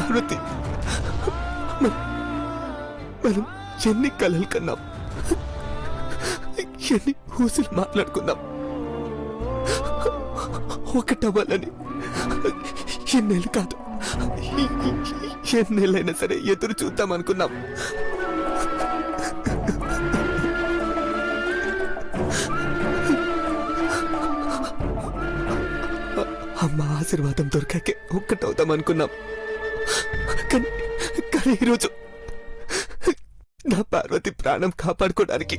పార్వతి, మనం ఎన్ని కలలు కన్నాం, ఎన్ని ఊసులు మాట్లాడుకున్నాం. ఒకటవ్వాలని ఎన్నేళ్ళు కాదు, ఎన్నేళ్ళైనా సరే ఎదురు చూద్దాం అనుకున్నాం. అమ్మ ఆశీర్వాదం దొరికాకే ఒక్కటవుతాం అనుకున్నాం. కానీ ఈరోజు నా పార్వతి ప్రాణం కాపాడుకోవడానికి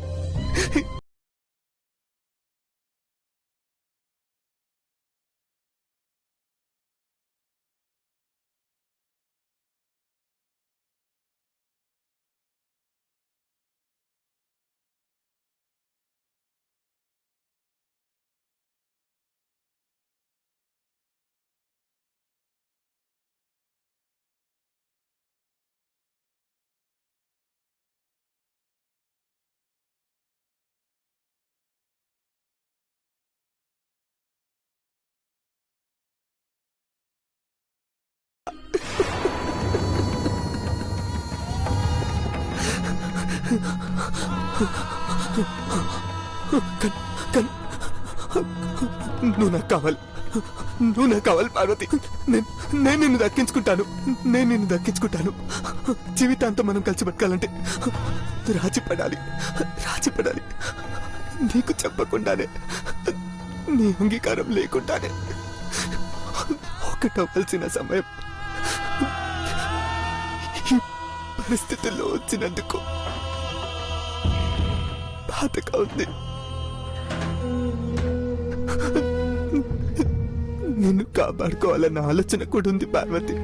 నువ్వు నాకు కావాలి, నువ్వు నాకు కావాలి పార్వతి. నేను నిన్ను దక్కించుకుంటాను, నేను నిన్ను దక్కించుకుంటాను. జీవితాంతం మనం కలిసి బతకాలంటే రాజీ పడాలి. నీకు చెప్పకుండానే, నీ అంగీకారం లేకుండానే ఒకటవలసిన సమయం ఈ పరిస్థితుల్లో వచ్చినందుకు బాధగా ఉంది. నిన్ను కాపాడుకోవాలన్న ఆలోచన కూడా ఉంది పార్వతి.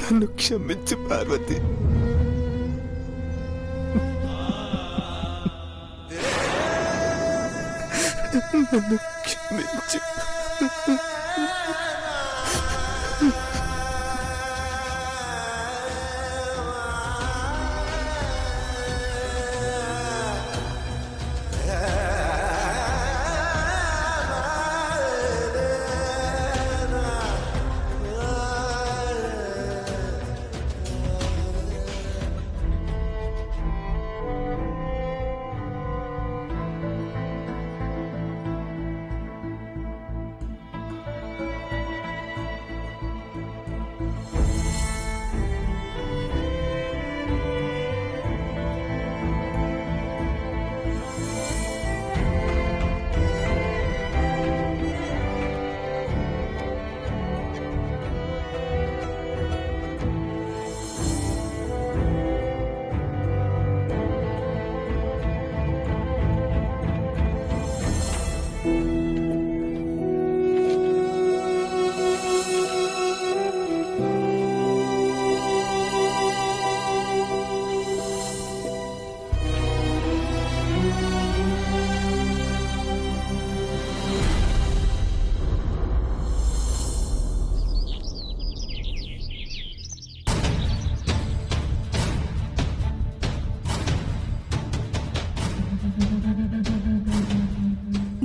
నన్ను క్షమించు పార్వతి. నన్ను క్షమించు.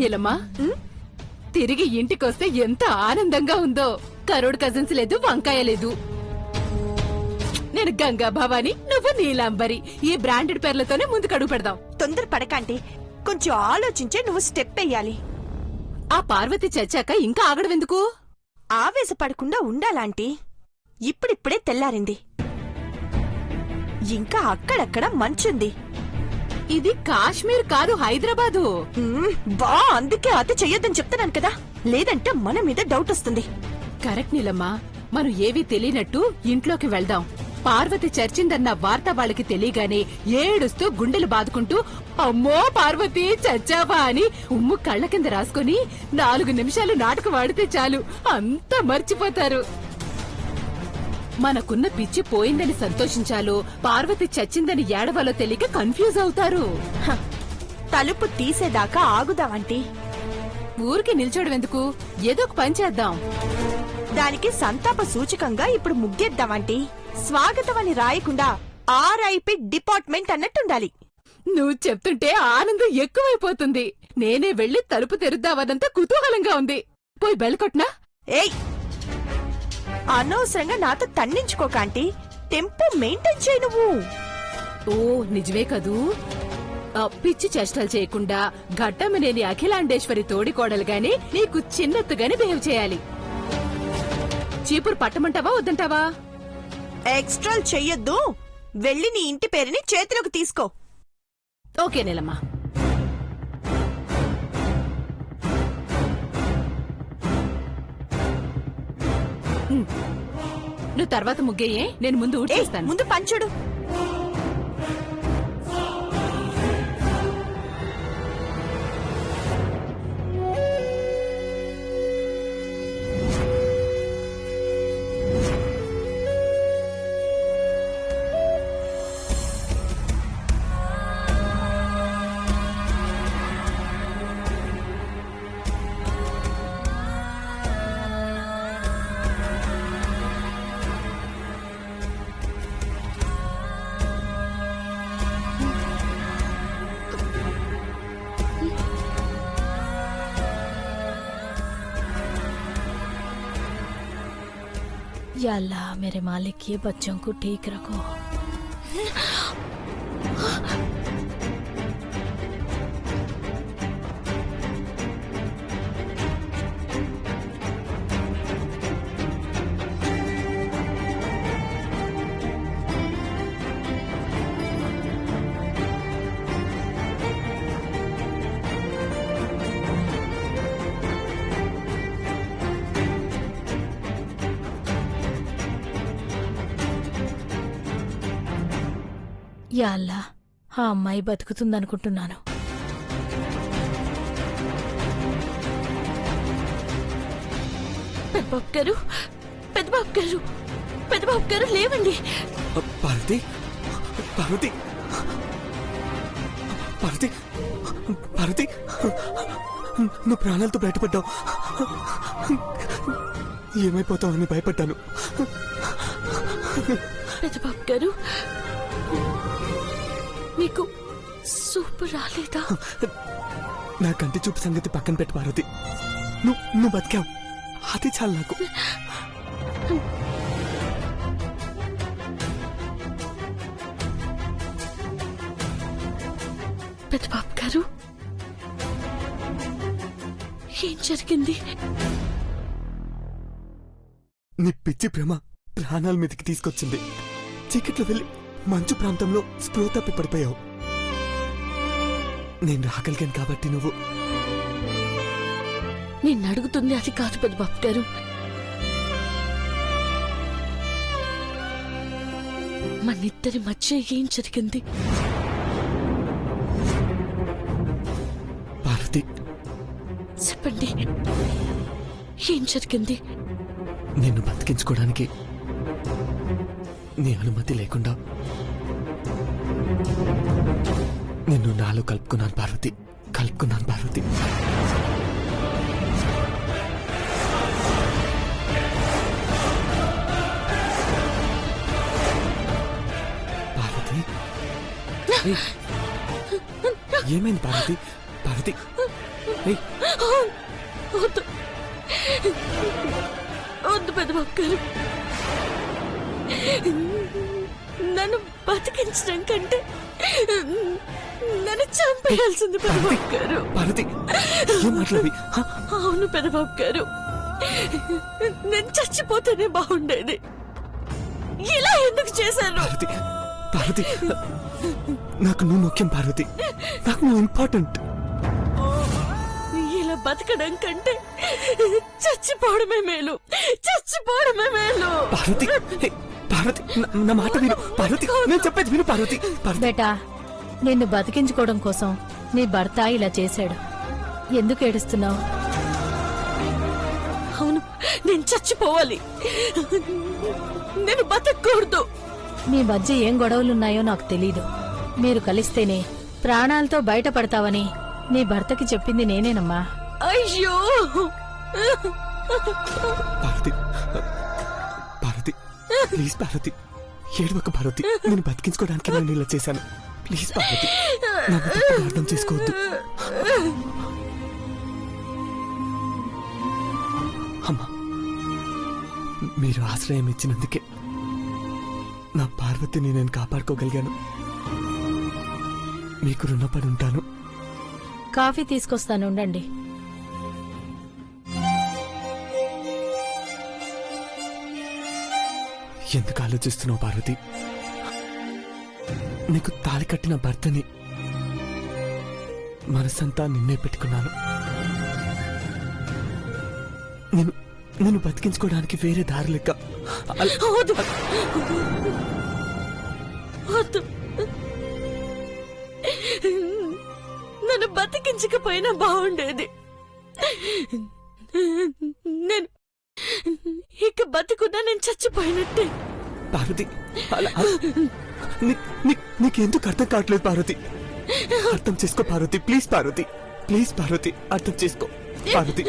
నీలమ్మా, తిరిగి ఇంటికొస్తే ఎంత ఆనందంగా ఉందో. కరోడ్ కజిన్స్ లేదు, వంకాయ లేదు. నేను గంగా భవాని, నువ్వు నీలాంబరి. ఈ బ్రాండెడ్ పేర్లతోనే ముందుకు అడుగు పెడదాం. తొందర పడకండి, కొంచెం ఆలోచించే నువ్వు స్టెప్ వెయ్యాలి. ఆ పార్వతి చచ్చాక ఇంకా ఆగడవెందుకు? ఆవేశపడకుండా ఉండాలాంటీ. ఇప్పుడిప్పుడే తెల్లారింది, ఇంకా అక్కడక్కడ మంచుంది. ఇది కాశ్మీర్ కాదు, హైదరాబాదు. బా, అందుకే అతి చెయ్యొద్దని చెప్తున్నాను కదా, లేదంటే మన మీద డౌట్ వస్తుంది. కరెక్ట్ నీలమ్మా, మనం ఏవీ తెలియనట్టు ఇంట్లోకి వెళ్దాం. పార్వతి చర్చిందన్న వార్త వాళ్ళకి తెలియగానే ఏడుస్తూ గుండెలు బాదుకుంటూ అమ్మో పార్వతి చచ్చావా అని ఉమ్ము కళ్ళ కింద రాసుకుని 4 నిమిషాలు నాటకం ఆడితే చాలు, అంతా మర్చిపోతారు. మనకున్న పిచ్చి పోయిందని సంతోషించాలో, పార్వతి చచ్చిందని ఏడవాలో తెలియక కన్ఫ్యూజ్ అవుతారు. తలుపు తీసేదాకా ఆగుదామంటీ. ఊరికి నిల్చోడం ఎందుకు, ఏదో ఒక పని చేద్దాం. దానికి సంతాప సూచకంగా ఇప్పుడు ముగ్గేద్దామంటీ. స్వాగతం అని రాయకుండా RIP డిపార్ట్మెంట్ అన్నట్టుండాలి. నువ్వు చెప్తుంటే ఆనందం ఎక్కువైపోతుంది. నేనే వెళ్లి తలుపు తెరుద్దామన్నంత కుతూహలంగా ఉంది. పోయి బెల్కొట్నా? ఏయ్, అనవసరంగా నాతో తన్నించుకోక ఆంటీ. టెంపో మెయింటైన్ చేయి నువ్వు. ఓ నిజమే కదూ. పిచ్చి చేష్టలు చేయకుండా ఘట్టమనేని అఖిలాండేశ్వరి తోడికోడలుగాని నీకు చిన్నత్తుగాని బిహేవ్ చేయాలి. చీపురు పట్టమంటావా వద్దంటావా? ఎక్స్ట్రాలు చెయ్యొద్దు. వెళ్ళి నీ ఇంటి పేరుని చేతిలోకి తీసుకో. ఓకే నీలమ్మా. నువ్వు తర్వాత ముగ్గేయే, నేను ముందు ఏయ్, ఊడ్చేస్తాను. ముందు పంచుడు. या अल्लाह मेरे मालिक ये बच्चों को ठीक रखो। యా అల్లా, ఆ అమ్మాయి బతుకుతుందనుకుంటున్నాను. పెద్దబాబు గారు, పెద్దబాబు గారు, పెద్దబాబు గారు లేవండి. పార్వతి, పార్వతి, పార్వతి, పార్వతి, నువ్వు ప్రాణాలతో బయటపడ్డావు. ఏమైపోతావని భయపడ్డాను. పెద్దబాబు గారు, మీకు సూపు రాలేదా? నా కంటి చూపు సంగతి పక్కన పెట్టి పార్వతి, నువ్వు బతికావు, అది చాలు నాకు. పెద్దబాబు గారు, ఏం జరిగింది? నీ పిచ్చి ప్రేమ ప్రాణాల మీదకి తీసుకొచ్చింది. చీకట్లో వెళ్ళి మంచు ప్రాంతంలో స్పృహ తప్పి పడిపోయావు. నేను రాగలిగాను కాబట్టి నువ్వు. నేను అడుగుతుంది అది కాదు పెద్దబాబు గారు. మనిద్దరి మధ్య ఏం జరిగింది? పార్వతి, చెప్పండి, ఏం జరిగింది? నిన్ను బతికించుకోవడానికి నీ అనుమతి లేకుండా నిన్ను నాలో కలుపుకున్నాను పార్వతి, కలుపుకున్నాను పార్వతి. పార్వతి, ఏయ్, ఏమైంది పార్వతి? పార్వతి, ఏయ్, వద్దు వద్దు పెద్దబాబు గారు, నన్ను బతికించడం కంటే నన్ను చంపేయాల్సింది పెద్దబాబు గారు. పార్వతి, ఏం మాట్లాడి? అవును పెద్దబాబు గారు, నేను చచ్చిపోతేనే బాగుండేది. ఇలా ఎందుకు చేశాను? పార్వతి, పార్వతి, నాకు నువ్వు ముఖ్యం పార్వతి, నాకు నువ్వు ఇంపార్టెంట్. ఇలా బతకడం కంటే చచ్చిపోవడమే మేలు, చచ్చిపోవడమే మేలు. పార్వతి, హే, పార్వతి, నా మాట విను పార్వతి, నేను చెప్పేది విను పార్వతి. పార్వతి, బేటా, నిన్ను బతికించుకోవడం కోసం నీ భర్త ఇలా చేశాడు. ఎందుకు ఏడుస్తున్నావు? అవును, నేను చచ్చిపోవాలి. నేను బతకూడదు. మీ మధ్య ఏం గొడవలున్నాయో నాకు తెలీదు. మీరు కలిస్తేనే ప్రాణాలతో బయటపడతావని నీ భర్తకి చెప్పింది నేనేనమ్మా. అయ్యో, పార్వతి, పార్వతి, ప్లీజ్ పార్వతి, ఏడవక పార్వతి, నేను బతికించుకోవడానికి నేను ఇలా చేశాను. ప్లీజ్ పార్వతి, నన్ను తప్పుగా అర్థం చేసుకోవద్దు. మీరు ఆశ్రయం ఇచ్చినందుకే నా పార్వతిని నేను కాపాడుకోగలిగాను. మీకు రుణపడి ఉంటాను. కాఫీ తీసుకొస్తాను, ఉండండి. ఎందుకు ఆలోచిస్తున్నావు పార్వతి? నీకు తాళి కట్టిన భర్తని మనసంతా నిన్నే పెట్టుకున్నాను. నేను బతికించుకోవడానికి వేరే దారి లెక్క వద్దు. వద్దు. నన్ను బతికించకపోయినా బాగుండేది. నేను ఇక బతుకున్నా నేను చచ్చిపోయినట్టే. పార్వతి, నీకెందుకు అర్థం కావట్లేదు పార్వతి? అర్థం చేసుకో పార్వతి, ప్లీజ్ పార్వతి, ప్లీజ్ పార్వతి, అర్థం చేసుకో పార్వతి.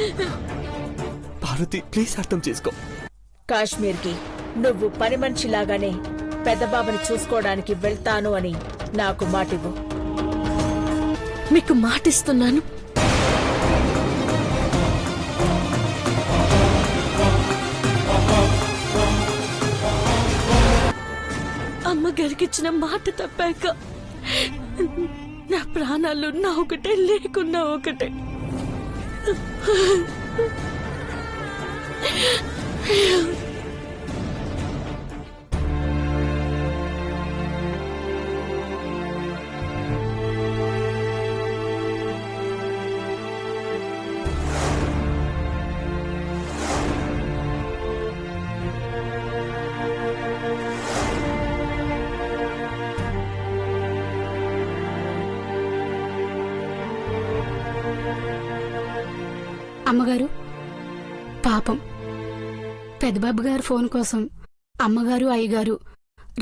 పార్వతి ప్లీజ్ అర్థం చేసుకో. కాశ్మీర్కి నువ్వు పని మనిషిలాగానే పెద్దబాబుని చూసుకోవడానికి వెళ్తాను అని నాకు మాటివ్వు. మీకు మాటిస్తున్నాను. అమ్మగారికి ఇచ్చిన మాట తప్పాక నా ప్రాణాలున్నా ఒకటే, లేకున్నా ఒకటే. అమ్మగారు, పాపం పెద్దబాబు గారు ఫోన్ కోసం అమ్మగారు అయ్యగారు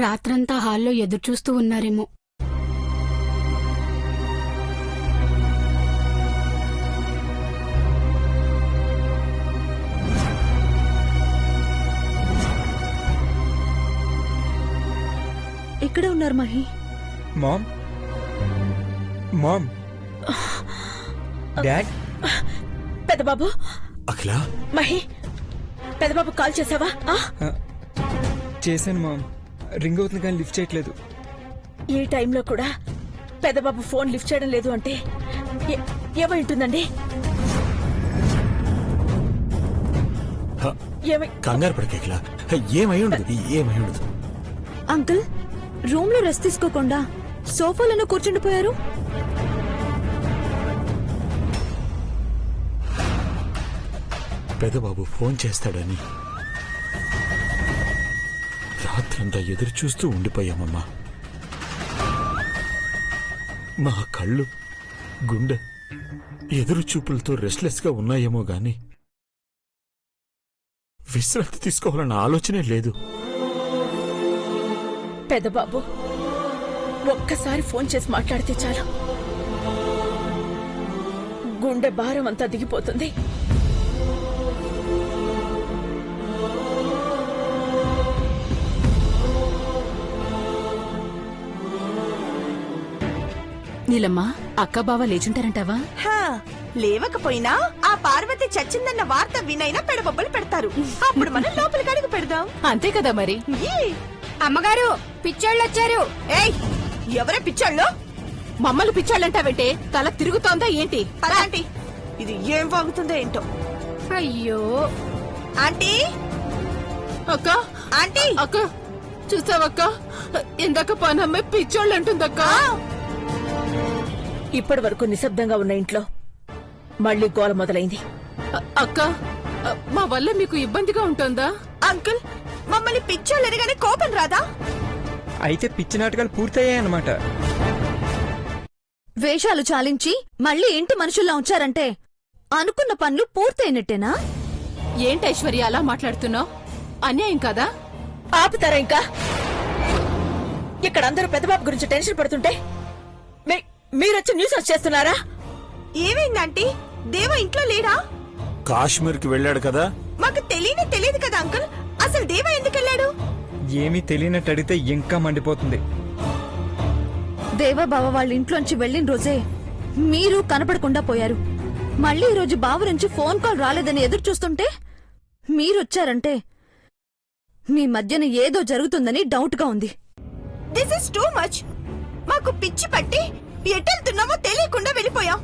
రాత్రంతా హాల్లో ఎదురుచూస్తూ ఉన్నారేమో. ఎక్కడ ఉన్నారు Mahi? Mom, mom, dad. Peddababu. Akhila, Mahi, Peddababu call చేసావా? చేశాను మామ్, రింగ్ అవుతుంది కానీ లిఫ్ట్ చేయట్లేదు. ఈ టైంలో కూడా పెద్దబాబు ఫోన్ లిఫ్ట్ చేయడం లేదు అంటే ఏమై ఉంటుందండి? కంగారు పడకేకిలా, ఏమై ఉండదు, ఏమై ఉండదు. అంకుల్, రూమ్ లో రెస్ట్ తీసుకోకుండా సోఫాలను కూర్చుండిపోయారు. పెదబాబు ఫోన్ చేస్తాడని రాత్రంతా ఎదురు చూస్తూ ఉండిపోయామమ్మా. మా కళ్ళు, గుండె ఎదురు చూపులతో రెస్ట్లెస్ గా ఉన్నాయేమో గాని విశ్రాంతి తీసుకోవాలన్న ఆలోచనే లేదు. పెద్దబాబు ఒక్కసారి ఫోన్ చేసి మాట్లాడితే చాలు, గుండె భారం అంతా దిగిపోతుంది. నీలమ్మా, అక్క బావ లేచుంటారంటావా? లేవకపోయినా ఆ పార్వతి చచ్చిందన్న వార్త వినైనా పెడబొబ్బలు పెడతారు. అప్పుడు మనం లోపలికి అడుగు పెడదాం. అంతే కదా మరి. అమ్మగారు, పిచ్చోళ్ళు వచ్చారు. ఏయ్, ఎవరే పిచ్చాళ్ళు? మమ్మల్ని పిచ్చాళ్ళంటావంటే తల తిరుగుతోందా ఏంటి? అలాంటి ఇది ఏం వాగుతుందో ఏంటో. అయ్యో ఆంటీ, అక్క, ఆంటీ, అక్క చూసావక్క, ఇందాక పనమ్మాయి పిచ్చోళ్ళు అంటుందక్క. ఇప్పటి వరకు నిశ్శబ్దంగా ఉన్న ఇంట్లో మళ్ళీ గోల మొదలైంది. అక్క, మా వల్ల మీకు ఇబ్బందిగా ఉంటుందా? అంకుల్, మమ్మల్ని పిచ్చోళ్ళు ఎరగానే కోపం రాదా? అయితే పిచ్చి నాటకాలు పూర్తయ్యాయన్నమాట. వేషాలు చాలించి మళ్ళీ ఇంటి మనుషుల్లా ఉంచారంటే అనుకున్న పనులు పూర్తయినట్టేనా? ఏంటి ఐశ్వర్య అలా మాట్లాడుతున్నావు? అన్యాయం కదా? ఆపుతారా ఇంకా? ఇక్కడ అందరూ పెద్దబాబు గురించి టెన్షన్ పడుతుంటే మీరొచ్చి న్యూస్ చేస్తున్నారా? ఏమైందంటీ? దేవ ఇంట్లో లేడా? కాశ్మీర్కి వెళ్ళాడు కదా. మాకు తెలియదు కదా అంకుల్. అసలు దేవ ఎందుకు వెళ్ళాడు? ఏమీ తెలియనట్టు అడిగితే ఇంకా మండిపోతుంది. దేవా బావ వాళ్ళ ఇంట్లోంచి వెళ్లిన రోజే మీరు కనపడకుండా పోయారు. మళ్ళీ ఈ రోజు బావ నుంచి ఫోన్ కాల్ రాలేదని ఎదురు చూస్తుంటే మీరొచ్చారంటే మీ మధ్యన ఏదో జరుగుతుందని డౌట్ గా ఉంది. This is too much. మాకు పిచ్చి పట్టి ఎటెళ్తున్నామో తెలియకుండా వెళ్ళిపోయాం.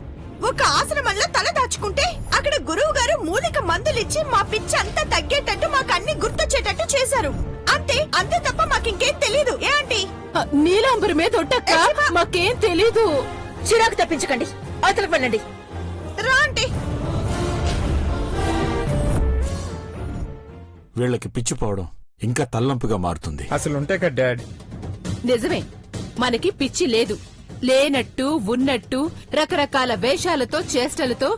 ఒక ఆశ్రమంలో తల దాచుకుంటే అక్కడ గురువు గారు మూలిక మందులిచ్చి మా పిచ్చి అంతా తగ్గేటట్టు మాకు అన్ని గుర్తొచ్చేటట్టు చేశారు. అంతే తప్ప మాకింకేం తెలీదు. ఏ ఆంటీ? నీలాంబరి మీద ఒట్టక్క మాకేం తెలీదు. చిరాకు తప్పించకండి, అవతలకు వెళ్ళండి. రా ఆంటీ. వీళ్ళకి పిచ్చిపోవడం ఇంకా తలనొప్పిగా మారుతుంది. అసలు ఉంటే కదా డాడ్. నిజమే, మనకి పిచ్చి లేదు. లేనట్టు ఉన్నట్టు రకరకాల వేషాలతో చేష్టలతో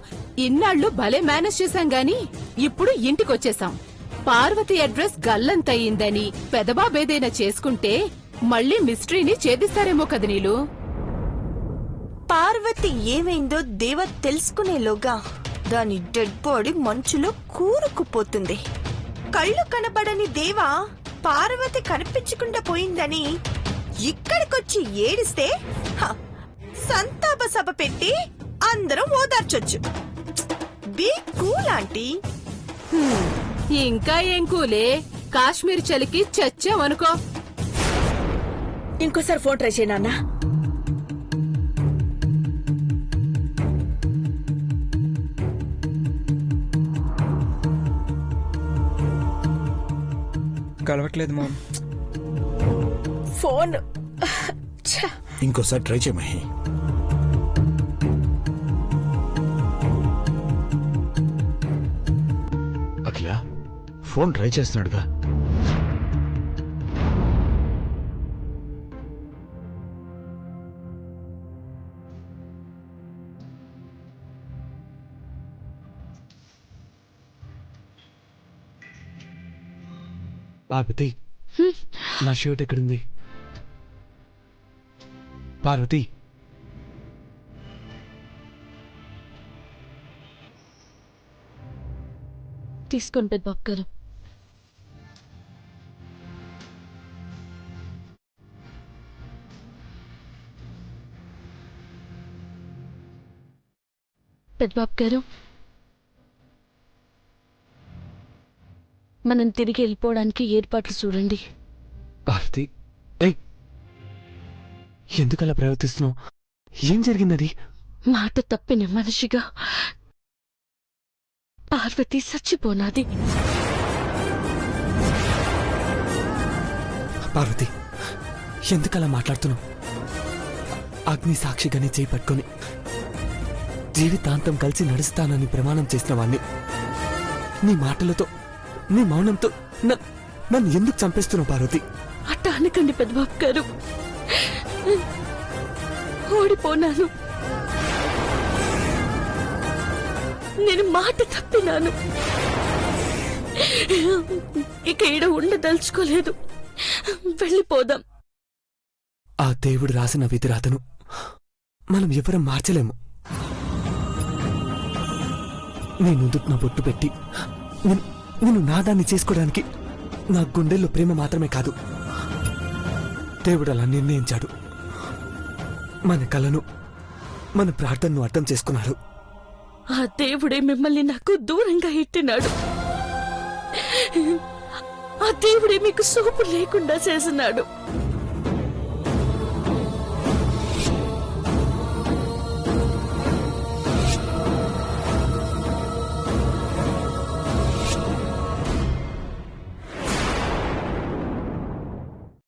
ఇన్నాళ్లు భలే మేనేజ్ చేశాం గాని ఇప్పుడు ఇంటికొచ్చేసాం. పార్వతి అడ్రస్ గల్లంతయిందని పెదబాబేదైనా చేసుకుంటే మళ్ళీ మిస్టరీని ఛేదిస్తారేమో కదా నీలు. పార్వతి ఏమైందో దేవ తెలుసుకునేలోగా దాని డెడ్ బాడీ మంచులో కూరుకుపోతుంది. కళ్ళు కనబడని దేవ పార్వతి కనిపించకుండా పోయిందని ఇక్కడికొచ్చి ఏడిస్తే సంతాప సభ పెట్టి అందరం ఓదార్చొచ్చు. Be cool aunty. ఇంకా ఏం కూలే, కాశ్మీర్ చలికి చచ్చామనుకో. ఇంకోసారి ఫోన్ ట్రై చేయి నాన్న. కలవట్లేదు మామ్. ఫోన్ ఇంకోసారి ట్రై చేయి మహి. అఖిల ఫోన్ ట్రై చేస్తున్నాడుగా. పార్వతి, నా షర్ట్ ఎక్కడుంది? పార్వతి, తీసుకోండి పెద్దబాబు గారు. పెద్దబాబు గారు, మనం తిరిగి వెళ్ళిపోవడానికి ఏర్పాట్లు చూడండి. పార్వతి, ఎందుకలా ప్రవర్తిస్తున్నావు? ఏం జరిగిందది? మాట తప్పిన మనిషిగా పార్వతి చచ్చిపోనాది. పార్వతి, ఎందుకలా మాట్లాడుతున్నావు? అగ్ని సాక్షిగానే చేయి పట్టుకొని జీవితాంతం కలిసి నడుస్తానని ప్రమాణం చేసిన వాణ్ణి నీ మాటలతో, నీ మౌనంతో నన్ను ఎందుకు చంపేస్తున్నావు పార్వతి? అట్ట అనకండి పెద్దబాబు గారు. ఓడిపోనాను, నేను మాట తప్పినాను. ఇక ఈడ ఉండదలుచుకోలేదు, వెళ్ళిపోదాం. ఆ దేవుడు రాసిన విధిరాతను మనం ఎవరం మార్చలేము. నీ నుదుటిన బొట్టు పెట్టి నేను నాదాన్ని చేసుకోవడానికి నా గుండెల్లో ప్రేమ మాత్రమే కాదు, దేవుడు అలా నిర్ణయించాడు. మన కలను, మన ప్రార్థనను అర్థం చేసుకున్నాడు. ఆ దేవుడే మిమ్మల్ని నాకు దూరంగా ఎట్టినాడు. ఆ దేవుడే మీకు సోపు లేకుండా చేసినాడు.